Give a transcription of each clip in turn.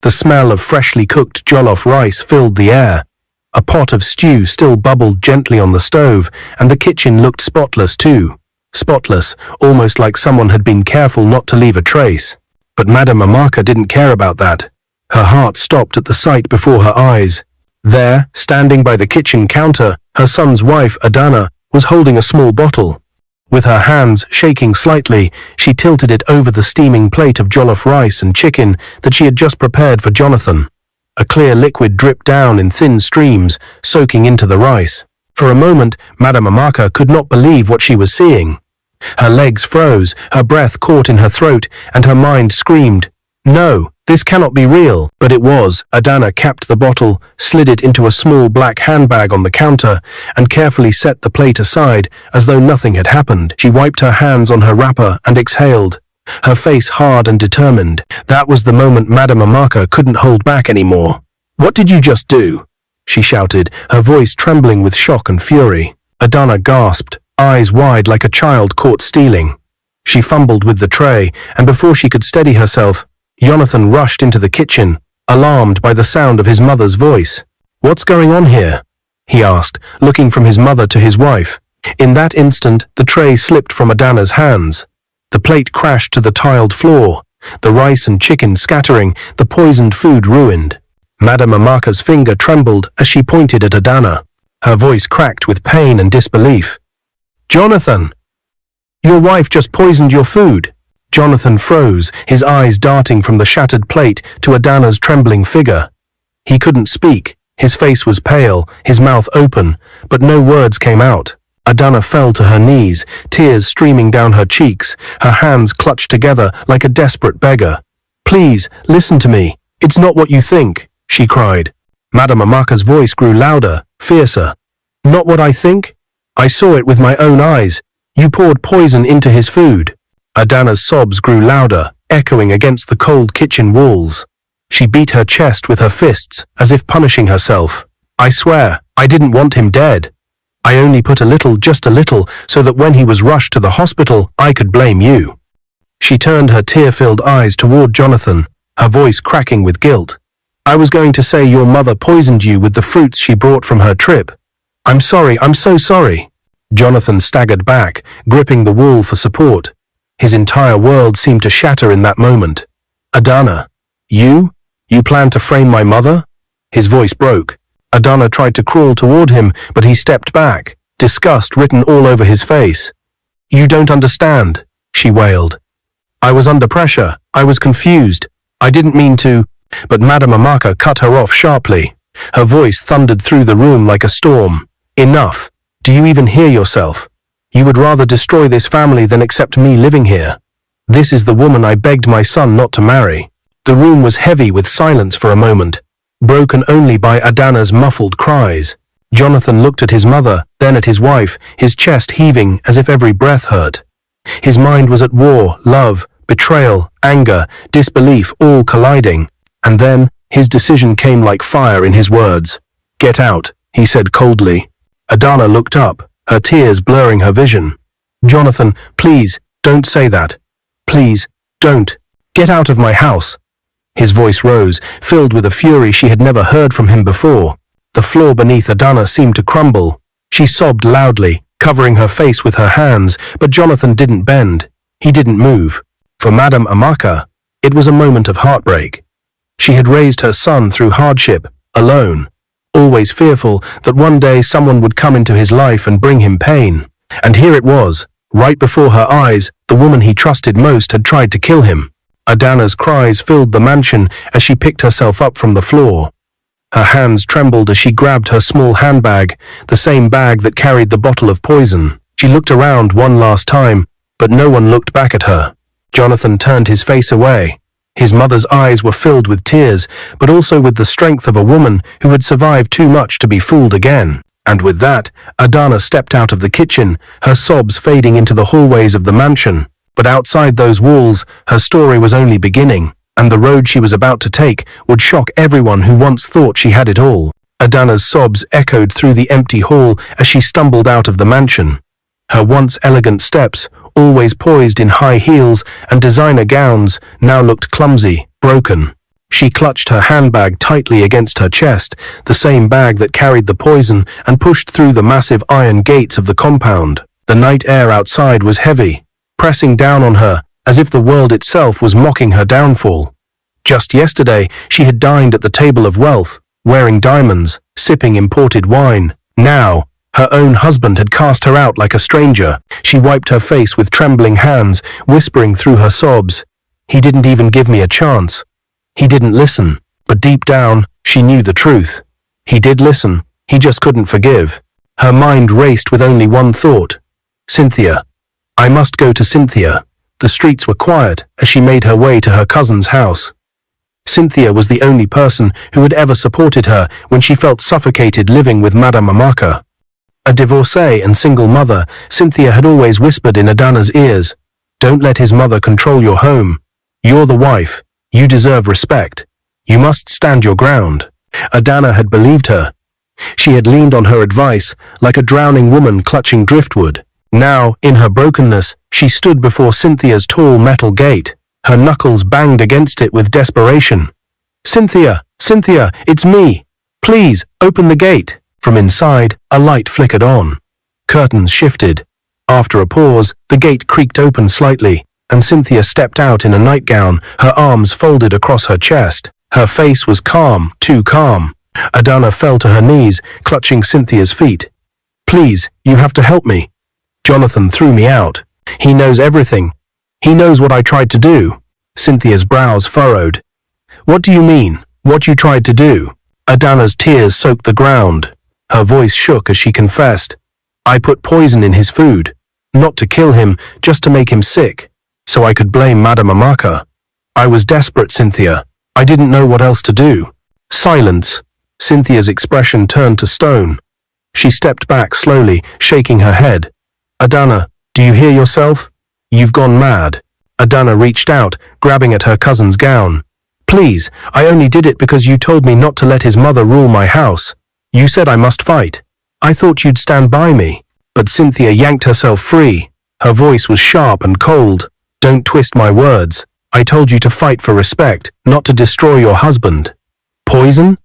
The smell of freshly cooked jollof rice filled the air. A pot of stew still bubbled gently on the stove, and the kitchen looked spotless too. Spotless, almost like someone had been careful not to leave a trace. But Madame Amaka didn't care about that. Her heart stopped at the sight before her eyes. There, standing by the kitchen counter, her son's wife, Adana, was holding a small bottle. With her hands shaking slightly, she tilted it over the steaming plate of jollof rice and chicken that she had just prepared for Johnathan. A clear liquid dripped down in thin streams, soaking into the rice. For a moment, Madame Amaka could not believe what she was seeing. Her legs froze, her breath caught in her throat, and her mind screamed, "No, this cannot be real." But it was. Adana capped the bottle, slid it into a small black handbag on the counter, and carefully set the plate aside as though nothing had happened. She wiped her hands on her wrapper and exhaled, her face hard and determined. That was the moment Madame Amaka couldn't hold back anymore. "What did you just do?" she shouted, her voice trembling with shock and fury. Adana gasped, eyes wide like a child caught stealing. She fumbled with the tray, and before she could steady herself, Johnathan rushed into the kitchen, alarmed by the sound of his mother's voice. "What's going on here?" he asked, looking from his mother to his wife. In that instant, the tray slipped from Adana's hands. The plate crashed to the tiled floor, the rice and chicken scattering, the poisoned food ruined. Madame Amaka's finger trembled as she pointed at Adana. Her voice cracked with pain and disbelief. "Johnathan! Your wife just poisoned your food." Johnathan froze, his eyes darting from the shattered plate to Adana's trembling figure. He couldn't speak, his face was pale, his mouth open, but no words came out. Adana fell to her knees, tears streaming down her cheeks, her hands clutched together like a desperate beggar. "Please, listen to me. It's not what you think," she cried. Madame Amaka's voice grew louder, fiercer. "Not what I think? I saw it with my own eyes. You poured poison into his food." Adana's sobs grew louder, echoing against the cold kitchen walls. She beat her chest with her fists, as if punishing herself. "I swear, I didn't want him dead. I only put a little, just a little, so that when he was rushed to the hospital, I could blame you." She turned her tear-filled eyes toward Johnathan, her voice cracking with guilt. "I was going to say your mother poisoned you with the fruits she brought from her trip. I'm sorry, I'm so sorry." Johnathan staggered back, gripping the wall for support. His entire world seemed to shatter in that moment. "Adana, you plan to frame my mother?" His voice broke. Adana tried to crawl toward him, but he stepped back, disgust written all over his face. "You don't understand," she wailed. "I was under pressure. I was confused. I didn't mean to." But Madame Amaka cut her off sharply. Her voice thundered through the room like a storm. "Enough. Do you even hear yourself? You would rather destroy this family than accept me living here. This is the woman I begged my son not to marry." The room was heavy with silence for a moment, broken only by Adana's muffled cries. Johnathan looked at his mother, then at his wife, his chest heaving as if every breath hurt. His mind was at war, love, betrayal, anger, disbelief, all colliding. And then, his decision came like fire in his words. "Get out," he said coldly. Adana looked up, her tears blurring her vision. "Johnathan, please, don't say that. Please, don't. Get out of my house." His voice rose, filled with a fury she had never heard from him before. The floor beneath Adana seemed to crumble. She sobbed loudly, covering her face with her hands, but Johnathan didn't bend. He didn't move. For Madame Amaka, it was a moment of heartbreak. She had raised her son through hardship, alone, always fearful that one day someone would come into his life and bring him pain. And here it was, right before her eyes, the woman he trusted most had tried to kill him. Adana's cries filled the mansion as she picked herself up from the floor. Her hands trembled as she grabbed her small handbag, the same bag that carried the bottle of poison. She looked around one last time, but no one looked back at her. Johnathan turned his face away. His mother's eyes were filled with tears, but also with the strength of a woman who had survived too much to be fooled again. And with that, Adana stepped out of the kitchen, her sobs fading into the hallways of the mansion. But outside those walls, her story was only beginning, and the road she was about to take would shock everyone who once thought she had it all. Adana's sobs echoed through the empty hall as she stumbled out of the mansion. Her once elegant steps, always poised in high heels and designer gowns, now looked clumsy, broken. She clutched her handbag tightly against her chest, the same bag that carried the poison, and pushed through the massive iron gates of the compound. The night air outside was heavy, pressing down on her as if the world itself was mocking her downfall. Just yesterday, she had dined at the table of wealth, wearing diamonds, sipping imported wine. Now, her own husband had cast her out like a stranger. She wiped her face with trembling hands, whispering through her sobs, "He didn't even give me a chance. He didn't listen." But deep down, she knew the truth. He did listen, he just couldn't forgive. Her mind raced with only one thought. Cynthia. I must go to Cynthia. The streets were quiet as she made her way to her cousin's house. Cynthia was the only person who had ever supported her when she felt suffocated living with Madame Amaka. A divorcee and single mother, Cynthia had always whispered in Adanna's ears, "Don't let his mother control your home. You're the wife. You deserve respect. You must stand your ground." Adana had believed her. She had leaned on her advice like a drowning woman clutching driftwood. Now, in her brokenness, she stood before Cynthia's tall metal gate. Her knuckles banged against it with desperation. "Cynthia, Cynthia, it's me. Please, open the gate." From inside, a light flickered on. Curtains shifted. After a pause, the gate creaked open slightly, and Cynthia stepped out in a nightgown, her arms folded across her chest. Her face was calm, too calm. Adana fell to her knees, clutching Cynthia's feet. "Please, you have to help me. Johnathan threw me out. He knows everything. He knows what I tried to do." Cynthia's brows furrowed. "What do you mean, what you tried to do?" Adana's tears soaked the ground. Her voice shook as she confessed, "I put poison in his food. Not to kill him, just to make him sick, so I could blame Madame Amaka. I was desperate, Cynthia. I didn't know what else to do." Silence. Cynthia's expression turned to stone. She stepped back slowly, shaking her head. "Adana, do you hear yourself? You've gone mad." Adana reached out, grabbing at her cousin's gown. "Please, I only did it because you told me not to let his mother rule my house. You said I must fight. I thought you'd stand by me." But Cynthia yanked herself free. Her voice was sharp and cold. "Don't twist my words. I told you to fight for respect, not to destroy your husband." "Poison?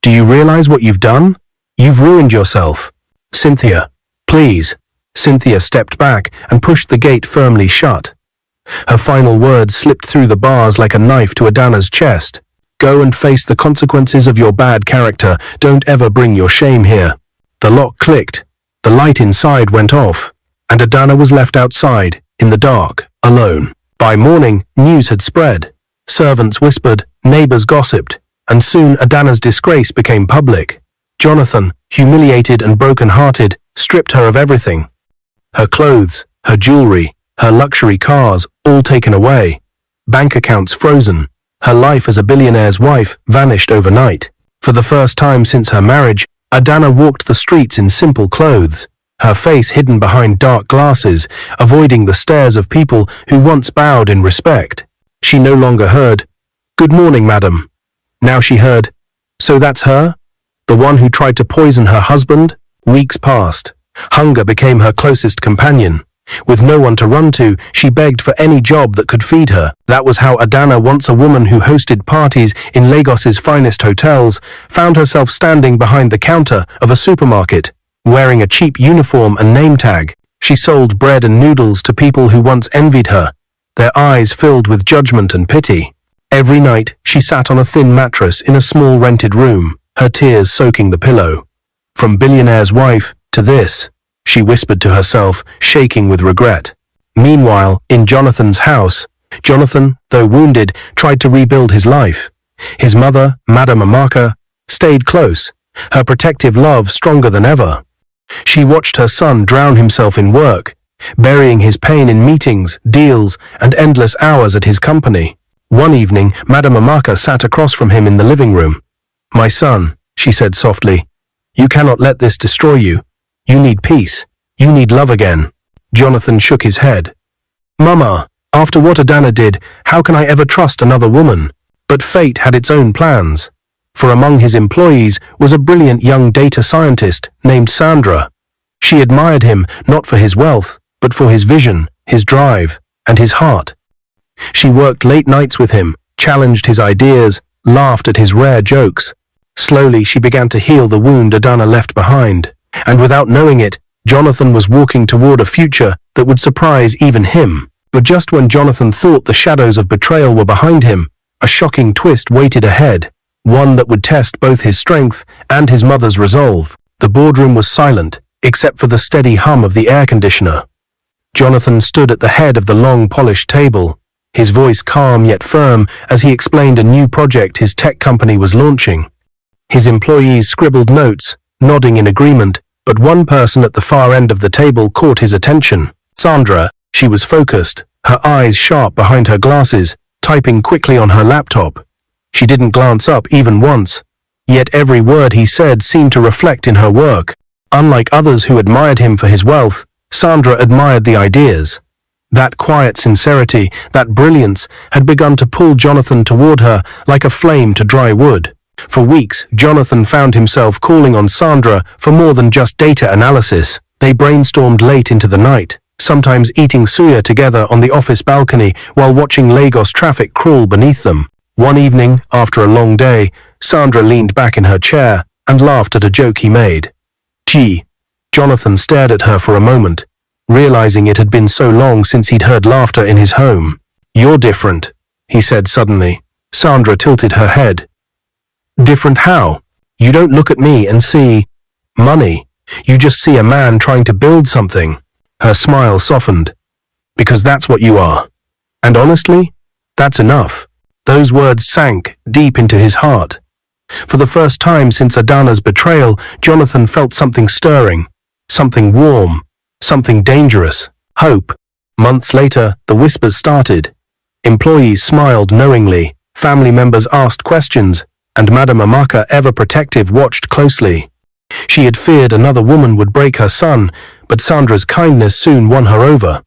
Do you realize what you've done? You've ruined yourself." "Cynthia, please." Cynthia stepped back and pushed the gate firmly shut. Her final words slipped through the bars like a knife to Adana's chest. "Go and face the consequences of your bad character. Don't ever bring your shame here." The lock clicked. The light inside went off, and Adana was left outside, in the dark, alone. By morning, news had spread. Servants whispered, neighbors gossiped, and soon Adana's disgrace became public. Johnathan, humiliated and broken-hearted, stripped her of everything. Her clothes, her jewelry, her luxury cars, all taken away. Bank accounts frozen. Her life as a billionaire's wife vanished overnight. For the first time since her marriage, Adana walked the streets in simple clothes, her face hidden behind dark glasses, avoiding the stares of people who once bowed in respect. She no longer heard, "Good morning, madam." Now she heard, "So that's her? The one who tried to poison her husband?" Weeks passed. Hunger became her closest companion. With no one to run to, she begged for any job that could feed her. That was how Adana, once a woman who hosted parties in Lagos's finest hotels, found herself standing behind the counter of a supermarket, wearing a cheap uniform and name tag. She sold bread and noodles to people who once envied her, their eyes filled with judgment and pity. Every night, she sat on a thin mattress in a small rented room, her tears soaking the pillow. From billionaire's wife to this, she whispered to herself, shaking with regret. Meanwhile, in Johnathan's house, Johnathan, though wounded, tried to rebuild his life. His mother, Madame Amaka, stayed close, her protective love stronger than ever. She watched her son drown himself in work, burying his pain in meetings, deals, and endless hours at his company. One evening, Madame Amaka sat across from him in the living room. "My son," she said softly, "you cannot let this destroy you. You need peace. You need love again." Johnathan shook his head. "Mama, after what Adana did, how can I ever trust another woman?" But fate had its own plans. For among his employees was a brilliant young data scientist named Sandra. She admired him not for his wealth, but for his vision, his drive, and his heart. She worked late nights with him, challenged his ideas, laughed at his rare jokes. Slowly, she began to heal the wound Adana left behind, and without knowing it, Johnathan was walking toward a future that would surprise even him. But just when Johnathan thought the shadows of betrayal were behind him, a shocking twist waited ahead, one that would test both his strength and his mother's resolve. The boardroom was silent, except for the steady hum of the air conditioner. Johnathan stood at the head of the long polished table, his voice calm yet firm as he explained a new project his tech company was launching. His employees scribbled notes, nodding in agreement, but one person at the far end of the table caught his attention. Sandra. She was focused, her eyes sharp behind her glasses, typing quickly on her laptop. She didn't glance up even once, yet every word he said seemed to reflect in her work. Unlike others who admired him for his wealth, Sandra admired the ideas. That quiet sincerity, that brilliance, had begun to pull Johnathan toward her like a flame to dry wood. For weeks, Johnathan found himself calling on Sandra for more than just data analysis. They brainstormed late into the night, sometimes eating suya together on the office balcony while watching Lagos traffic crawl beneath them. One evening, after a long day, Sandra leaned back in her chair and laughed at a joke he made. Gee. Johnathan stared at her for a moment, realizing it had been so long since he'd heard laughter in his home. You're different, he said suddenly. Sandra tilted her head. Different how? You don't look at me and see money. You just see a man trying to build something. Her smile softened. Because that's what you are. And honestly, that's enough. Those words sank deep into his heart. For the first time since Adanna's betrayal, Johnathan felt something stirring, something warm, something dangerous. Hope. Months later, the whispers started. Employees smiled knowingly, family members asked questions, and Madame Amaka, ever protective, watched closely. She had feared another woman would break her son, but Sandra's kindness soon won her over.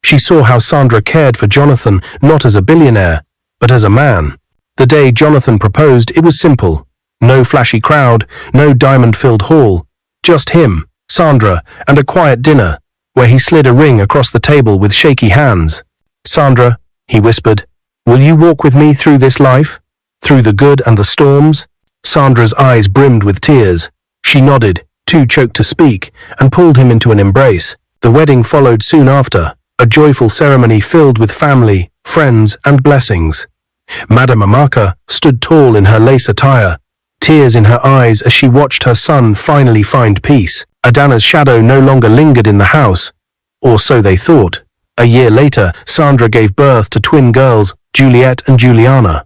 She saw how Sandra cared for Johnathan not as a billionaire, but as a man. The day Johnathan proposed, it was simple. No flashy crowd, no diamond-filled hall. Just him, Sandra, and a quiet dinner, where he slid a ring across the table with shaky hands. Sandra, he whispered, will you walk with me through this life? Through the good and the storms? Sandra's eyes brimmed with tears. She nodded, too choked to speak, and pulled him into an embrace. The wedding followed soon after, a joyful ceremony filled with family, friends, and blessings. Madame Amaka stood tall in her lace attire, tears in her eyes as she watched her son finally find peace. Adanna's shadow no longer lingered in the house, or so they thought. A year later, Sandra gave birth to twin girls, Juliet and Juliana.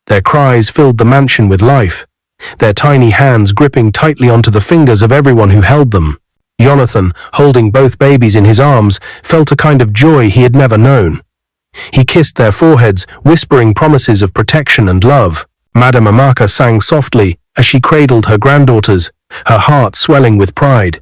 Their cries filled the mansion with life, their tiny hands gripping tightly onto the fingers of everyone who held them. Johnathan, holding both babies in his arms, felt a kind of joy he had never known. He kissed their foreheads, whispering promises of protection and love. Madame Amaka sang softly as she cradled her granddaughters, her heart swelling with pride.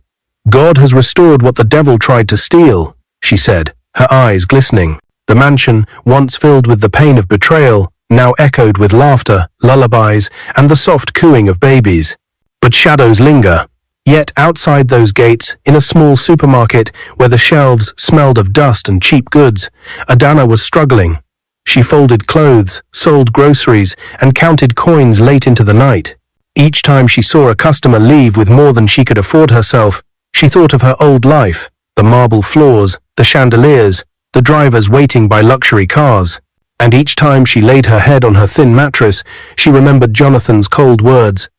God has restored what the devil tried to steal, she said, her eyes glistening. The mansion, once filled with the pain of betrayal, now echoed with laughter, lullabies, and the soft cooing of babies. But shadows linger. Yet outside those gates, in a small supermarket where the shelves smelled of dust and cheap goods, Adana was struggling. She folded clothes, sold groceries, and counted coins late into the night. Each time she saw a customer leave with more than she could afford herself, she thought of her old life, the marble floors, the chandeliers, the drivers waiting by luxury cars. And each time she laid her head on her thin mattress, she remembered Johnathan's cold words,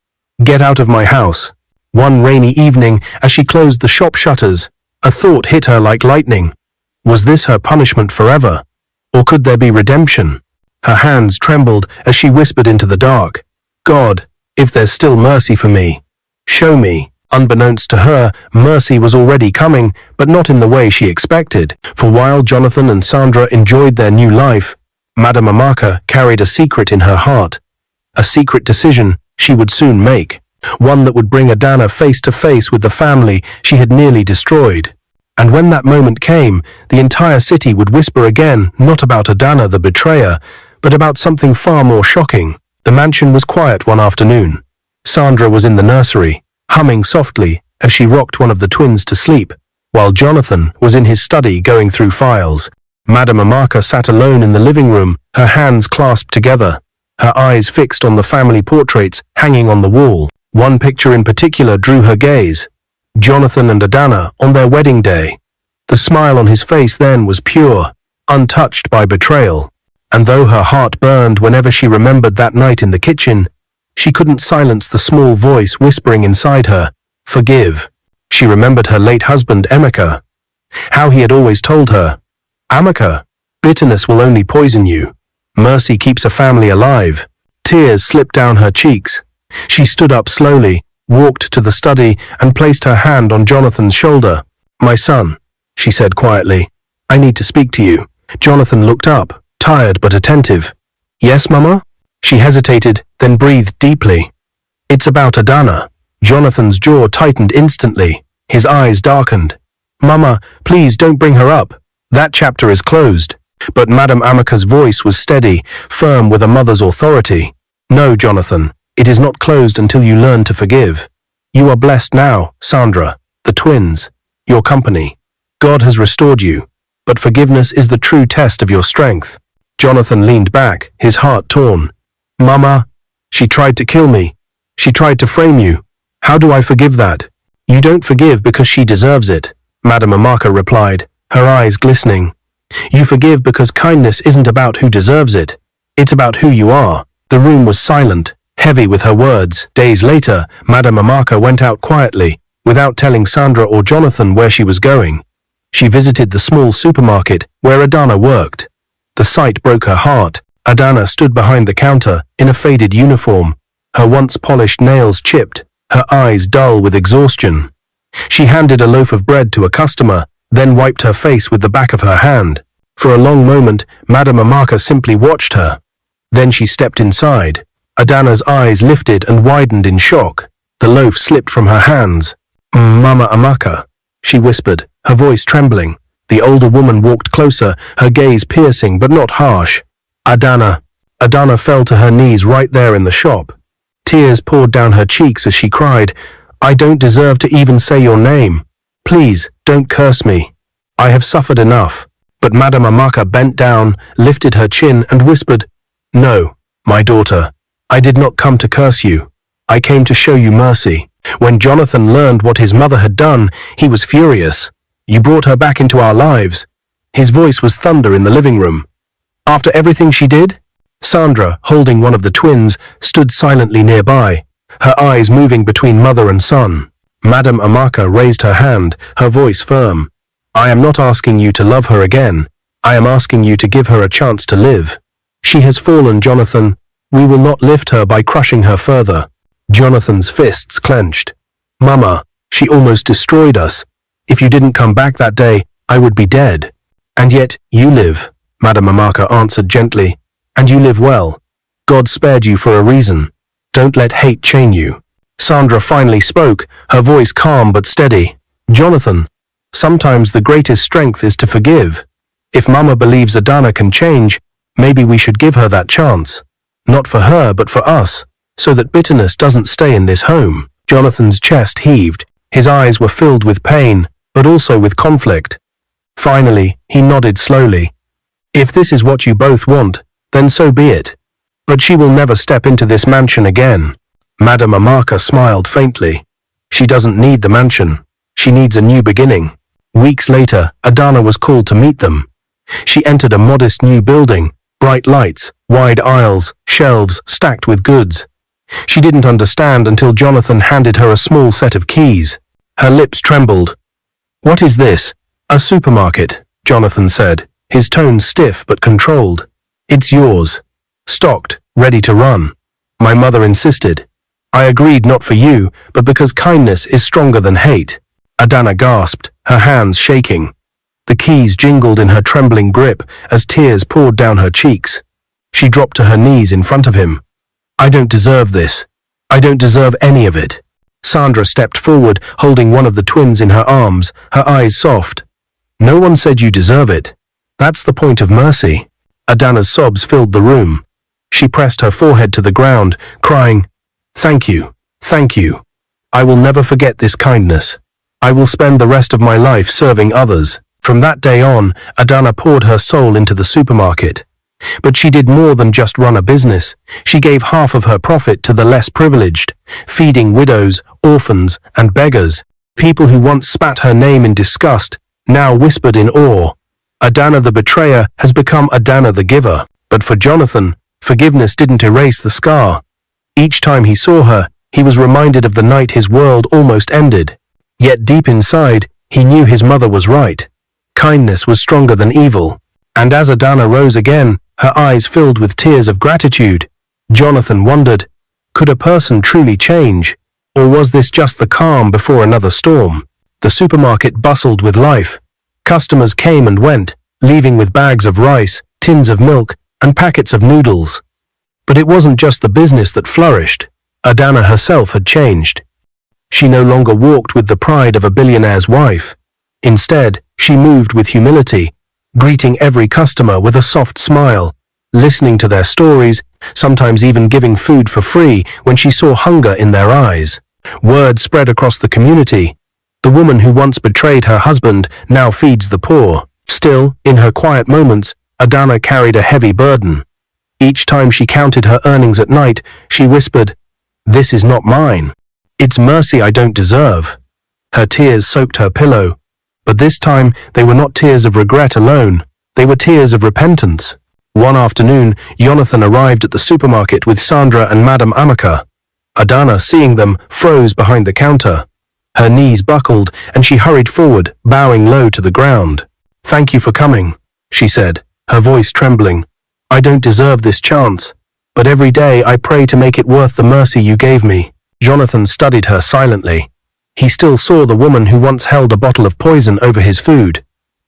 "Get out of my house." One rainy evening, as she closed the shop shutters, a thought hit her like lightning. Was this her punishment forever? Or could there be redemption? Her hands trembled as she whispered into the dark, "God, if there's still mercy for me, show me." Unbeknownst to her, mercy was already coming, but not in the way she expected. For while Johnathan and Sandra enjoyed their new life, Madame Amaka carried a secret in her heart, a secret decision she would soon make, one that would bring Adana face to face with the family she had nearly destroyed. And when that moment came, the entire city would whisper again, not about Adana the betrayer, but about something far more shocking. The mansion was quiet one afternoon. Sandra was in the nursery, humming softly as she rocked one of the twins to sleep, while Johnathan was in his study going through files. Madame Amaka sat alone in the living room, her hands clasped together. her eyes fixed on the family portraits hanging on the wall. One picture in particular drew her gaze. Johnathan and Adana on their wedding day. The smile on his face then was pure, untouched by betrayal. And though her heart burned whenever she remembered that night in the kitchen, she couldn't silence the small voice whispering inside her, "Forgive." She remembered her late husband, Amaka. How he had always told her, "Amaka, bitterness will only poison you. Mercy keeps a family alive." Tears slipped down her cheeks. She stood up slowly, walked to the study, and placed her hand on Johnathan's shoulder. "My son," she said quietly, "I need to speak to you." Johnathan looked up, tired but attentive. "Yes, Mama?" She hesitated, then breathed deeply. "It's about Adana." Johnathan's jaw tightened instantly. His eyes darkened. "Mama, please don't bring her up. That chapter is closed." But Madame Amaka's voice was steady, firm with a mother's authority. "No, Johnathan, it is not closed until you learn to forgive. You are blessed now, Sandra, the twins, your company. God has restored you, but forgiveness is the true test of your strength." Johnathan leaned back, his heart torn. "Mama, she tried to kill me. She tried to frame you. How do I forgive that?" "You don't forgive because she deserves it," Madame Amaka replied, her eyes glistening. "You forgive because kindness isn't about who deserves it. It's about who you are." The room was silent, heavy with her words. Days later, Madame Amaka went out quietly, without telling Sandra or Johnathan where she was going. She visited the small supermarket where Adana worked. The sight broke her heart. Adana stood behind the counter in a faded uniform, her once polished nails chipped, her eyes dull with exhaustion. She handed a loaf of bread to a customer, then wiped her face with the back of her hand. For a long moment, Madame Amaka simply watched her. Then she stepped inside. Adana's eyes lifted and widened in shock. The loaf slipped from her hands. "Mama Amaka," she whispered, her voice trembling. The older woman walked closer, her gaze piercing but not harsh. "Adana." Adana fell to her knees right there in the shop. Tears poured down her cheeks as she cried, "I don't deserve to even say your name. Please, don't curse me. I have suffered enough." But Madame Amaka bent down, lifted her chin and whispered, "No, my daughter, I did not come to curse you. I came to show you mercy." When Johnathan learned what his mother had done, he was furious. "You brought her back into our lives." His voice was thunder in the living room. "After everything she did?" Sandra, holding one of the twins, stood silently nearby, her eyes moving between mother and son. Madame Amaka raised her hand, her voice firm. "I am not asking you to love her again. I am asking you to give her a chance to live. She has fallen, Johnathan. We will not lift her by crushing her further." Johnathan's fists clenched. "Mama, she almost destroyed us. If you didn't come back that day, I would be dead. And yet, you live," Madame Amaka answered gently. "And you live well. God spared you for a reason. Don't let hate chain you." Sandra finally spoke, her voice calm but steady. "Johnathan, sometimes the greatest strength is to forgive. If Mama believes Adana can change, maybe we should give her that chance. Not for her, but for us, so that bitterness doesn't stay in this home." Johnathan's chest heaved. His eyes were filled with pain, but also with conflict. Finally, he nodded slowly. "If this is what you both want, then so be it. But she will never step into this mansion again." Madame Amaka smiled faintly. "She doesn't need the mansion. She needs a new beginning." Weeks later, Adana was called to meet them. She entered a modest new building, bright lights, wide aisles, shelves stacked with goods. She didn't understand until Johnathan handed her a small set of keys. Her lips trembled. "What is this?" "A supermarket," Johnathan said, his tone stiff but controlled. "It's yours. Stocked, ready to run. My mother insisted. I agreed not for you, but because kindness is stronger than hate." Adana gasped, her hands shaking. The keys jingled in her trembling grip as tears poured down her cheeks. She dropped to her knees in front of him. "I don't deserve this. I don't deserve any of it." Sandra stepped forward, holding one of the twins in her arms, her eyes soft. "No one said you deserve it. That's the point of mercy." Adana's sobs filled the room. She pressed her forehead to the ground, crying, "Thank you, thank you. I will never forget this kindness. I will spend the rest of my life serving others." From that day on, Adana poured her soul into the supermarket. But she did more than just run a business. She gave half of her profit to the less privileged, feeding widows, orphans, and beggars. People who once spat her name in disgust now whispered in awe. Adana the betrayer has become Adana the giver. But for Johnathan, forgiveness didn't erase the scar. Each time he saw her, he was reminded of the night his world almost ended. Yet deep inside, he knew his mother was right. Kindness was stronger than evil. And as Adana rose again, her eyes filled with tears of gratitude, Johnathan wondered, could a person truly change? Or was this just the calm before another storm? The supermarket bustled with life. Customers came and went, leaving with bags of rice, tins of milk, and packets of noodles. But it wasn't just the business that flourished. Adana herself had changed. She no longer walked with the pride of a billionaire's wife. Instead, she moved with humility, greeting every customer with a soft smile, listening to their stories, sometimes even giving food for free when she saw hunger in their eyes. Word spread across the community. The woman who once betrayed her husband now feeds the poor. Still, in her quiet moments, Adana carried a heavy burden. Each time she counted her earnings at night, she whispered, "This is not mine. It's mercy I don't deserve." Her tears soaked her pillow. But this time, they were not tears of regret alone. They were tears of repentance. One afternoon, Johnathan arrived at the supermarket with Sandra and Madame Amaka. Adana, seeing them, froze behind the counter. Her knees buckled, and she hurried forward, bowing low to the ground. "Thank you for coming," she said, her voice trembling. "I don't deserve this chance, but every day I pray to make it worth the mercy you gave me." Johnathan studied her silently. He still saw the woman who once held a bottle of poison over his food.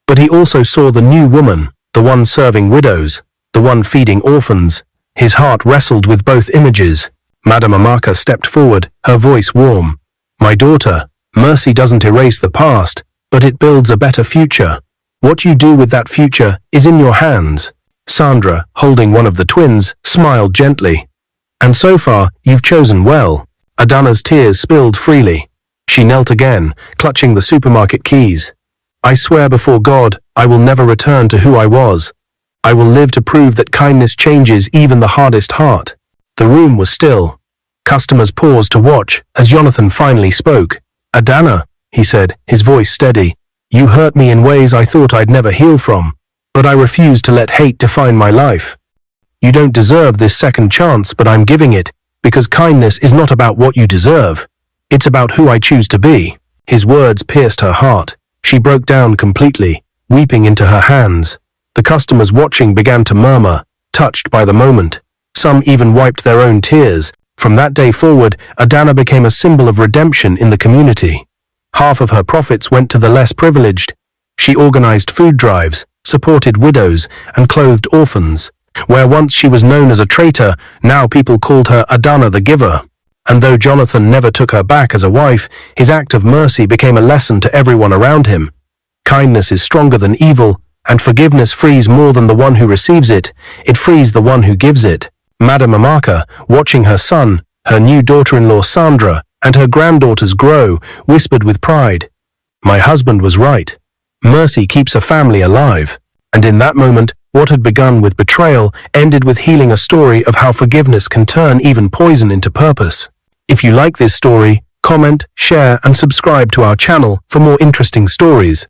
But he also saw the new woman, the one serving widows, the one feeding orphans. His heart wrestled with both images. Madame Amaka stepped forward, her voice warm. "My daughter, mercy doesn't erase the past, but it builds a better future. What you do with that future is in your hands." Sandra, holding one of the twins, smiled gently. "And so far, you've chosen well." Adana's tears spilled freely. She knelt again, clutching the supermarket keys. "I swear before God, I will never return to who I was. I will live to prove that kindness changes even the hardest heart." The room was still. Customers paused to watch as Johnathan finally spoke. "Adana," he said, his voice steady, "you hurt me in ways I thought I'd never heal from, but I refuse to let hate define my life. You don't deserve this second chance, but I'm giving it, because kindness is not about what you deserve. It's about who I choose to be." His words pierced her heart. She broke down completely, weeping into her hands. The customers watching began to murmur, touched by the moment. Some even wiped their own tears. From that day forward, Adana became a symbol of redemption in the community. Half of her profits went to the less privileged. She organized food drives, supported widows, and clothed orphans. Where once she was known as a traitor, now people called her Adana the giver. And though Johnathan never took her back as a wife, his act of mercy became a lesson to everyone around him. Kindness is stronger than evil, and forgiveness frees more than the one who receives it. It frees the one who gives it. Madame Amaka, watching her son, her new daughter-in-law Sandra, and her granddaughters grow, whispered with pride, "My husband was right. Mercy keeps a family alive." And in that moment, what had begun with betrayal ended with healing, a story of how forgiveness can turn even poison into purpose. If you like this story, comment, share, and subscribe to our channel for more interesting stories.